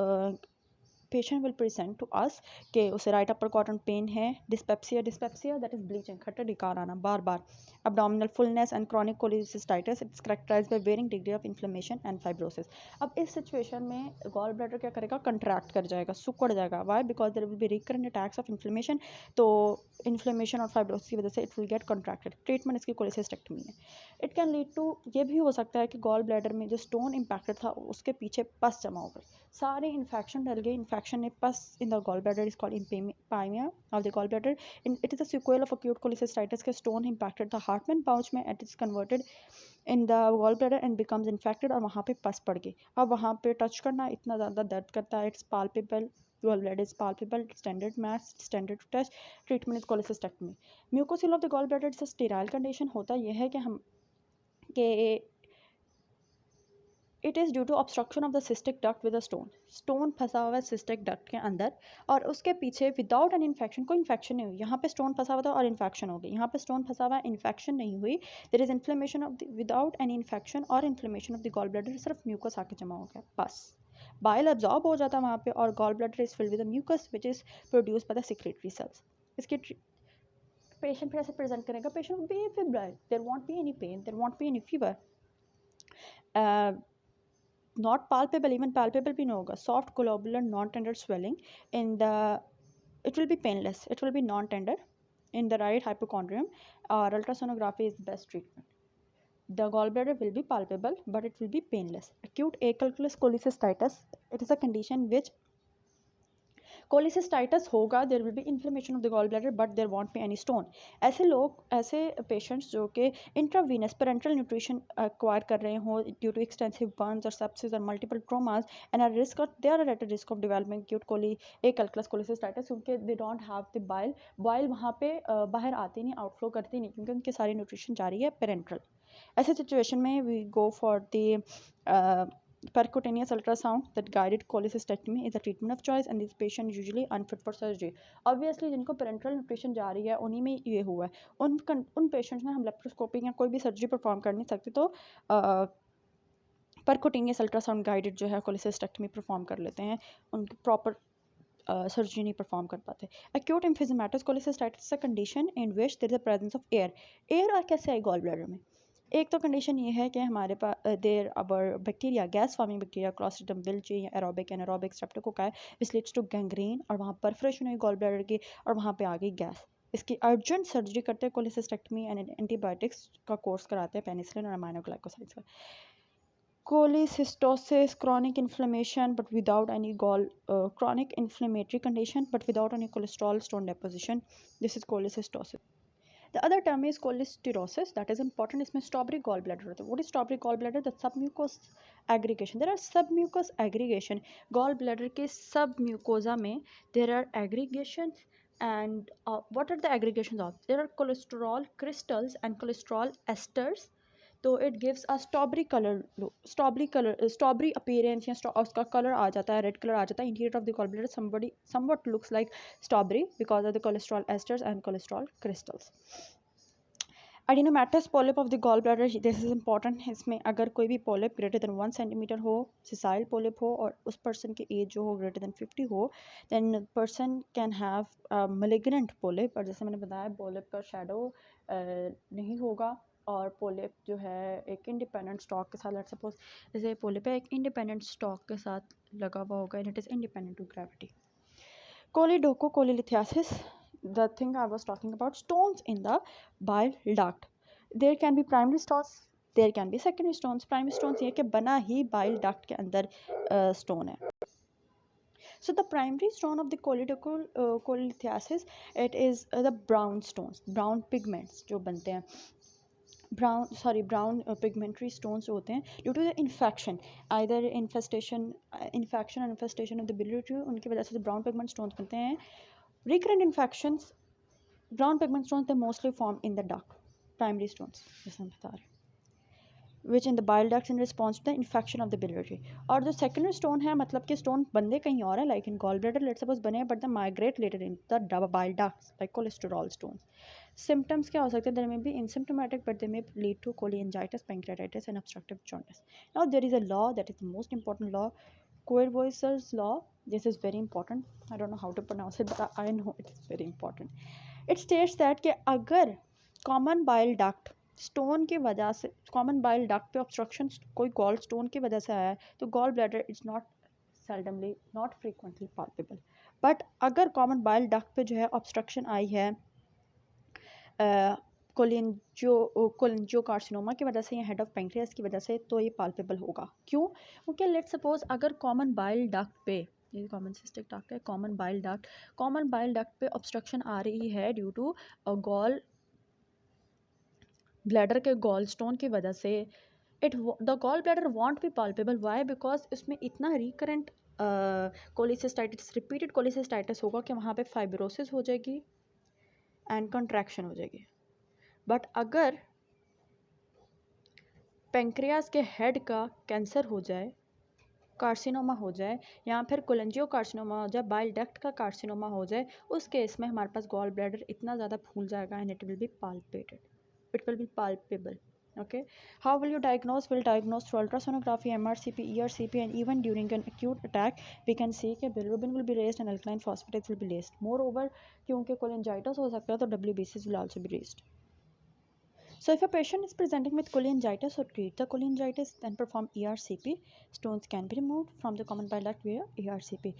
patient will present to us कि उसे राइट अपर कॉटन पेन है, डिस्पेप्सिया दैट इज ब्लीचिंग, खट्टा डिकार आना बार बार, abdominal fullness and chronic cholecystitis, it's characterized by varying degree of inflammation and fibrosis। अब इस सिचुएशन में गॉल ब्लैडर क्या करेगा, कंट्रैक्ट कर जाएगा, सुकड़ जाएगा। Why? Because there will be recurrent attacks of inflammation, तो इन्फ्लेमेशन और फाइब्रोसिस की वजह से it will get contracted. Treatment इसकी कोलिसिस्टेक्टमी है। इट कैन लीड टू, ये भी हो सकता है कि गॉल ब्लैडर में जो स्टोन इम्पैक्टेड था उसके पीछे पस जमा हो गई, सारे इन्फेक्शन डल गए, इन्फेक्शन ने pus in the gall bladder is called empyema of the gall bladder, it is a sequel of acute cholecystitis के stone impacted the Hartmann pouch में, it is converted in the gallbladder and becomes infected, और वहाँ पे पस पड़ गई। अब वहाँ पे टच करना इतना ज़्यादा दर्द करता है, it's palpable, gallbladder is palpable, standard mass, standard to touch, treatment is cholecystectomy। mucocele of the gallbladder is a sterile condition, होता यह है कि हम के it is due to obstruction of the cystic duct with a stone फंसा हुआ है cystic duct के अंदर, और उसके पीछे विदाउट एन इन्फेक्शन, कोई इन्फेक्शन नहीं हुई, यहाँ पे स्टोन फंसा हुआ था और इन्फेक्शन हो गई, यहाँ पे स्टोन फंसा हुआ है, इन्फेक्शन नहीं हुई, there is inflammation of the without any infection और inflammation of the gall bladder, सिर्फ म्यूकस आके जमा हो गया बस, बाइल एब्जॉर्ब हो जाता है वहाँ पे, और gall bladder is filled with mucus which is produce by the secretory cells. इसके पेशेंट फिर ऐसे प्रेजेंट करेगा, patient be febrile, there won't be any pain, there won't be any fever, not palpable, even palpable भी नहीं होगा, soft globular non-tender swelling in the, it will be painless, it will be non-tender in the right hypochondrium, or ultrasonography is the best treatment। The gallbladder will be palpable but it will be painless। Acute acalculous cholecystitis, it is a condition which cholecystitis होगा, there will be inflammation of the gall bladder but there won't be any stone. ऐसे patients जो कि intravenous parenteral nutrition acquire कर रहे हों due to extensive burns और sepsis और multiple traumas and are risk, they are at risk of developing acute calculous cholecystitis, क्योंकि they don't have the bile वहाँ पे बाहर आती नहीं, आउटफ्लो करती नहीं, क्योंकि उनकी सारी न्यूट्रिशन जा रही है पेरेंट्रल। ऐसे सिचुएशन में we go for the percutaneous ultrasound that guided cholecystectomy is the treatment of choice, and this patient usually unfit for surgery। obviously जिनको parenteral nutrition जा रही है उन्हीं में ये हुआ है, उन पेशेंट्स में हम लेप्रोस्कोपी या कोई भी सर्जरी परफॉर्म कर नहीं सकते, तो percutaneous ultrasound guided जो है cholecystectomy परफॉर्म कर लेते हैं, उनकी प्रॉपर सर्जरी नहीं परफॉर्म कर पाते। Acute emphysematous cholecystitis is a condition in which there is the presence of air और कैसे है गॉल ब्लैडर में। एक तो कंडीशन ये है कि हमारे पास there are bacteria, gas forming bacteria, clostridium welchii या aerobic anaerobic streptococci, which leads to gangrene, और वहाँ परफोरेशन हुई गॉल ब्लैडर की और वहाँ पे आ गई गैस। इसकी अर्जेंट सर्जरी करते हैं, कोलिसिस्टेक्टमी एंड एंटीबायोटिक्स का कोर्स कराते हैं, पेनिसिलिन और अमाइनोग्लाइकोसाइड्स का। Cholecystosis, chronic inflammation but without any chronic inflammatory condition but without any cholesterol stone deposition, this is cholecystosis। The other term is cholesterosis, that is important, इसमें strawberry gallbladder होता है। What is strawberry gallbladder? The submucous aggregation, there are submucous aggregation, gallbladder के submucosa में there are aggregations, and what are the aggregations of? There are cholesterol crystals and cholesterol esters तो it gives a strawberry appearance, या उसका colour आ जाता है, red colour आ जाता है। Interior of the gall bladder somewhat looks like strawberry because of the cholesterol esters and cholesterol crystals. Adenomatous polyp of the gallbladder, this is important. इसमें अगर कोई भी polyp greater than 1 centimeter हो, sessile polyp हो, और उस person की age जो हो greater than 50 हो, then person can have a malignant polyp. और जैसे मैंने बताया polyp का shadow नहीं होगा, और polyp जो है एक independent stalk के साथ, let's suppose जैसे polyp है एक independent stalk के साथ लगा हुआ होगा, and it is independent to gravity. Choledocholithiasis, the thing I was talking about, stones in the bile duct. There can be primary stones, there can be secondary stones. Primary stones ये कि बना ही bile duct के अंदर stone है. So the primary stone of the choledocholithiasis, it is the brown stones, brown pigments जो बनते हैं, brown pigmentary stones होते हैं due to the infection, either infection of the biliary tube, उनकी वजह से brown pigment stones बनते हैं. Recurrent infections, brown pigment stones, they mostly form in the duct, primary stones, जैसे हम बता रहे हैं, which in the bile ducts in response to the infection of the biliary. और जो secondary stone है, मतलब कि stone बंदे कहीं और है, like in gallbladder, let's suppose बने, but they migrate later in the bile ducts, like cholesterol stones. Symptoms क्या हो सकते हैं? They may be asymptomatic, but they may lead to cholangitis, pancreatitis, and obstructive jaundice. Now there is a law that is the most important law, Courvoisier's law. This is very important. I don't know how to pronounce it, but I know it is very important. It states that कि अगर common bile duct stone की वजह से, common bile duct पे obstruction कोई gall stone की वजह से आया है, तो gall bladder is not frequently palpable. But अगर कॉमन बाइल डक्ट पे जो है ऑब्स्ट्रक्शन आई है कोलिंजियो कार्सिनोमा की वजह से या हेड ऑफ पेंक्रियास की वजह से, तो ये पाल्पेबल होगा. क्यों? क्योंकि लेट्स सपोज अगर कॉमन बाइल डक्ट पे, ये कॉमन सिस्टिक डक्ट है, कॉमन बाइल डक्ट पे ऑब्स्ट्रक्शन आ रही है ड्यू टू गॉल ब्लैडर के गॉल स्टोन की वजह से, the gall bladder won't be palpable. Why? Because इसमें इतना रिकरेंट कोलिसिस्टाइटिस, रिपीटेड कोलिसिस्टाइटिस होगा कि वहाँ पे फाइब्रोसिस हो जाएगी एंड कंट्रैक्शन हो जाएगी. बट अगर पेंक्रियास के हेड का कैंसर हो जाए, कार्सिनोमा हो जाए, या फिर कोलेंजियो कार्सिनोमा हो जाए, बाइल डक्ट का कार्सिनोमा हो जाए, उस केस में हमारे पास गॉल ब्लैडर इतना ज़्यादा फूल जाएगा and it will be पाल्पेटेड, it will be palpable. Okay, how will you diagnose? Will diagnose through ultrasonography, MRCP, ERCP, and even during an acute attack we can see कि bilirubin will be raised and alkaline phosphatase will be raised. Moreover, क्योंकि cholangitis हो सकता है, तो WBCs will also be raised. So if a patient is presenting with cholangitis or treat the cholangitis, then perform ERCP. Stones can be removed from the common bile duct via ERCP.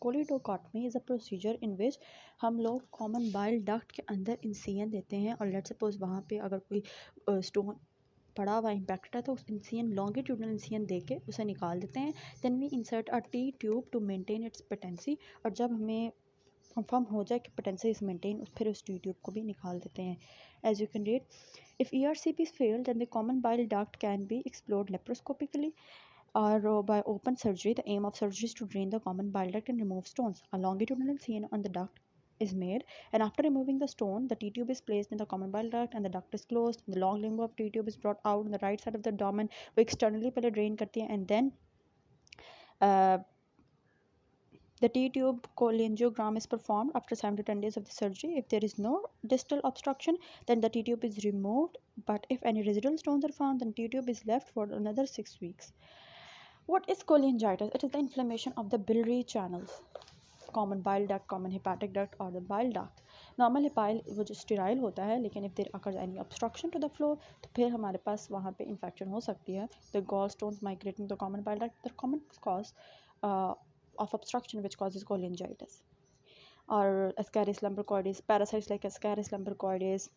Choledochotomy is a procedure in which हम लोग common bile duct के अंदर incision देते हैं, और let's suppose वहाँ पे अगर कोई स्टोन पड़ा हुआ इम्पैक्टेड है, तो उस इंसिजन लॉन्गिट्यूडनल इंसिजन दे के उसे निकाल देते हैं. Then we insert a T tube to maintain its patency, और जब हमें कंफर्म हो जाए कि पेटेंसी इज मेंटेन, फिर उस टी ट्यूब को भी निकाल देते हैं. As you can read, if ERCP is failed, then the common bile duct can be explored laparoscopically or by open surgery. The aim of surgery is to drain the common bile duct and remove stones. A longitudinal incision on the duct is made, and after removing the stone, the T-tube is placed in the common bile duct and the duct is closed. The long limb of T-tube is brought out on the right side of the abdomen. वो externally पहले drain करती है, and then the T-tube cholangiogram is performed after 7 to 10 days of the surgery. If there is no distal obstruction, then the T-tube is removed. But if any residual stones are found, then T-tube is left for another 6 weeks. What is cholangitis? It is the inflammation of the biliary channels, common bile duct, common hepatic duct, or the bile duct. Normal bile वो जो sterile होता है, लेकिन if there occurs any obstruction to the flow, तो फिर हमारे पास वहाँ पे infection हो सकती है. The gallstones migrating to the common bile duct, the common cause of obstruction which causes cholangitis. और Ascaris lumbricoides, parasites like Ascaris lumbricoides,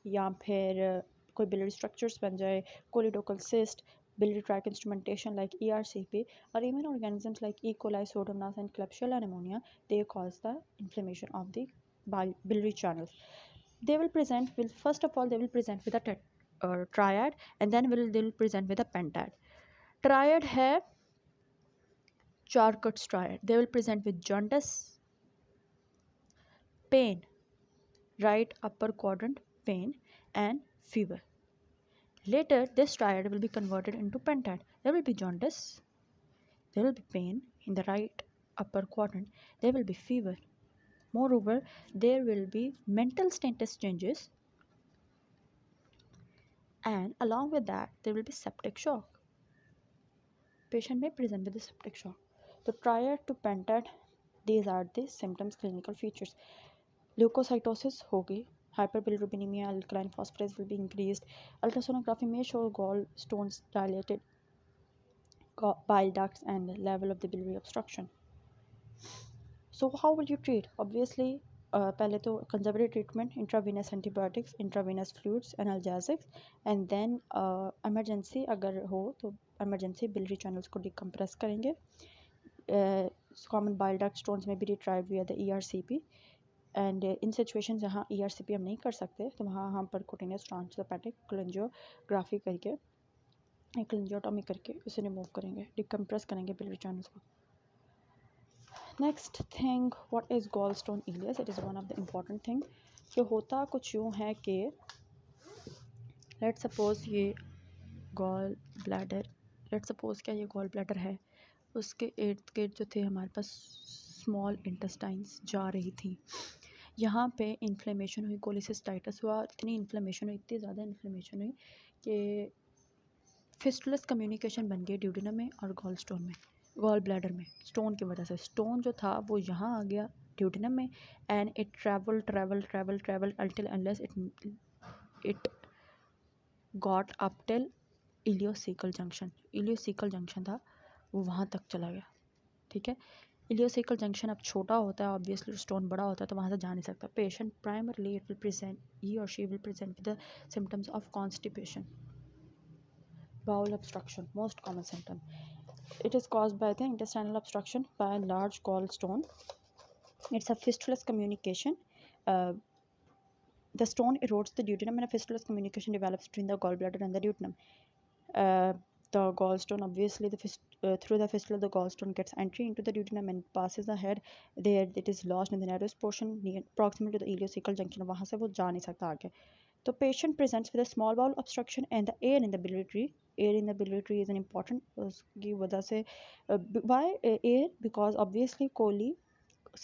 या फिर कोई biliary structures बन जाए, choledochal cyst, biliary tract instrumentation like ERCP, or even organisms like E. coli, Pseudomonas, and Klebsiella pneumonia, they cause the inflammation of the biliary channels. They will present, first of all, they will present with a triad, and then they will present with a pentad. Triad है Charcot's triad. They will present with jaundice, pain, right upper quadrant, pain, and fever. Later, this triad will be converted into pentad. There will be jaundice, there will be pain in the right upper quadrant, there will be fever. Moreover, there will be mental status changes, and along with that, there will be septic shock. Patient may present with the septic shock. So prior to pentad, these are the symptoms, clinical features. Leukocytosis होगी, hyperbilirubinemia, alkaline phosphatase will be increased. Ultrasonography may show gallstones dilated, bile ducts, and level of the biliary obstruction. So how will you treat? Obviously, पहले तो conservative treatment, intravenous antibiotics, intravenous fluids, analgesics, and then emergency अगर हो तो emergency biliary channels को decompress करेंगे. Common bile duct stones may be retrieved via the ERCP, and in situations जहाँ ERCP हम नहीं कर सकते तो वहाँ हम percutaneous transhepatic cholangiography करके cholangiectomy करके उसे रिमूव करेंगे, decompress करेंगे biliary channels को. Next thing, what is gallstone ileus? It is one of the important thing. जो होता कुछ यूँ है कि let's suppose ये gall bladder, let's suppose क्या ये gall bladder है, उसके इर्द गिर्द जो थे हमारे पास small intestines जा रही थी, यहाँ पे इन्फ्लेमेशन हुई, कोलिसिस्टाइटिस हुआ, इतनी इन्फ्लेमेशन हुई, इतनी ज़्यादा इन्फ्लेमेशन हुई कि फिस्टुलस कम्युनिकेशन बन गई ड्यूडेनम में और गॉल स्टोन में, गॉल ब्लैडर में. स्टोन की वजह से स्टोन जो था वो यहाँ आ गया ड्यूडेनम में, and it travel अल्टिल unless it got up till ileocaecal junction. Ileocaecal junction था वो वहाँ तक चला गया. ठीक है, इलियोसेकल जंक्शन अब छोटा होता है, ऑब्वियसली स्टोन बड़ा होता है तो वहाँ से जा नहीं सकता. Patient primarily it will present, he और she will present with the symptoms of constipation. Bowel obstruction, most common symptom. It is caused by the intestinal obstruction by a large gallstone. It's a fistulous communication. The stone erodes the duodenum and a fistulous communication develops between the gallbladder and the duodenum. The gallstone, obviously, through the fistula, the gallstone gets entry into the duodenum and passes ahead. There, it is lodged in the narrowest portion near proximal to the ileocecal junction. वहाँ से वो जा नहीं सकता आगे. The patient presents with a small bowel obstruction and the air in the biliary tree. Air in the biliary tree is an important उसकी वजह से why air? Because obviously Koli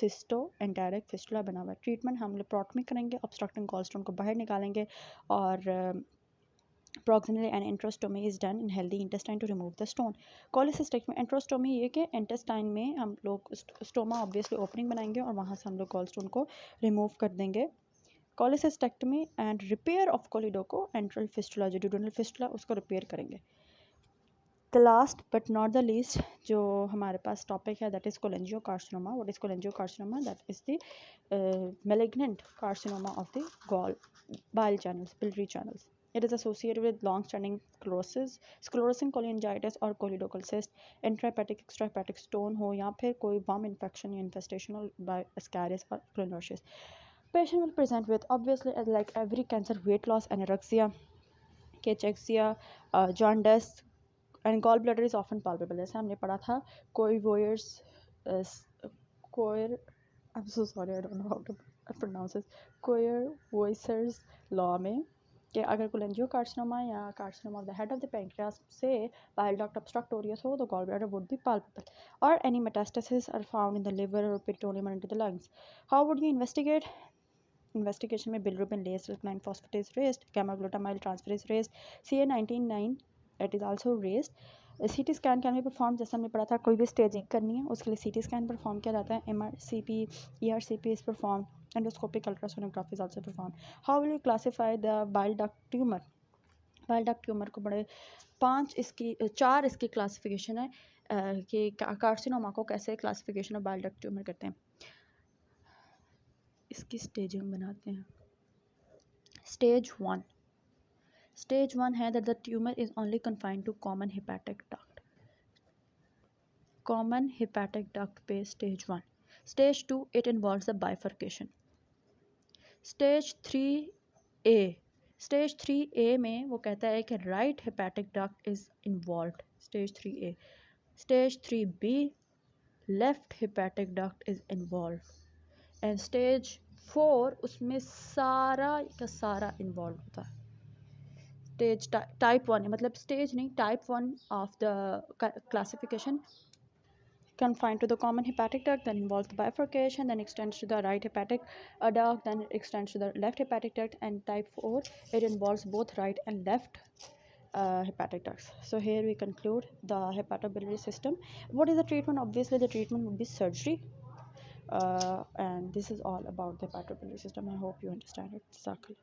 सिस्टो enteric fistula बना हुआ है. ट्रीटमेंट हम लेप्रोटमी करेंगे, obstructing gallstone को बाहर निकालेंगे, और proximally an enterostomy is done in healthy intestine to remove the stone. Cholecystectomy, enterostomy ये कि intestine में हम लोग स्टोमा obviously opening बनाएंगे और वहाँ से हम लोग gallstone को remove कर देंगे. Cholecystectomy and repair of choledoco enteral fistula, जो duodenal fistula उसको repair करेंगे. The last but not the least जो हमारे पास topic है, that is cholangiocarcinoma. What is cholangiocarcinoma? That is the malignant carcinoma of the bile channels, biliary channels. It is associated with long-standing sclerosis, sclerosing cholangitis or choledocal cyst, intrahepatic, extrahepatic stone हो या फिर कोई worm infection या infestation by Ascaris or Clonoceus. Patient will present with obviously like every cancer, weight loss, anorexia, cachexia, jaundice, and gallbladder is often palpable. जैसे हमने पढ़ा था Courvoyeurs, I'm so sorry, I don't know how to pronounce this, Courvoyeurs law में कि अगर cholangiocarcinoma या carcinoma of the head of the pancreas से bile duct obstruct हो रही है so the gallbladder would be palpable, or any metastases are found in the liver or peritoneum or into the lungs. How would you investigate? Investigation में bilirubin raised, alkaline phosphatase raised, gamma glutamyl transferase raised, CA19-9 that is also raised. CT scan can be performed, जैसे हमने पढ़ा था कोई भी staging करनी है उसके लिए CT scan perform किया जाता है. MRCP, ERCP is performed. Endoscopic ultrasonography is also performed. How will you classify the bile duct tumor? Bile duct tumor को बड़े चार इसकी classification है कि कार्सिनोमा को कैसे classification of bile duct tumor करते हैं. इसकी staging बनाते हैं. Stage 1. Stage 1 है that the tumor is only confined to common hepatic duct. Common hepatic duct पे stage 1. Stage 2, it involves the bifurcation. Stage 3A. Stage 3A में वो कहता है कि right hepatic duct is involved. Stage 3A. Stage 3B, left hepatic duct is involved. And stage 4 उसमें सारा का सारा इन्वॉल्व होता है। स्टेज टाइप 1 मतलब स्टेज नहीं, type 1 of the classification confined to the common hepatic duct, then involves the bifurcation, then extends to the right hepatic duct, then it extends to the left hepatic duct, and type 4 it involves both right and left hepatic ducts. So here we conclude the hepatobiliary system. What is the treatment? Obviously the treatment would be surgery, and this is all about the hepatobiliary system. I hope you understand it. Sakal.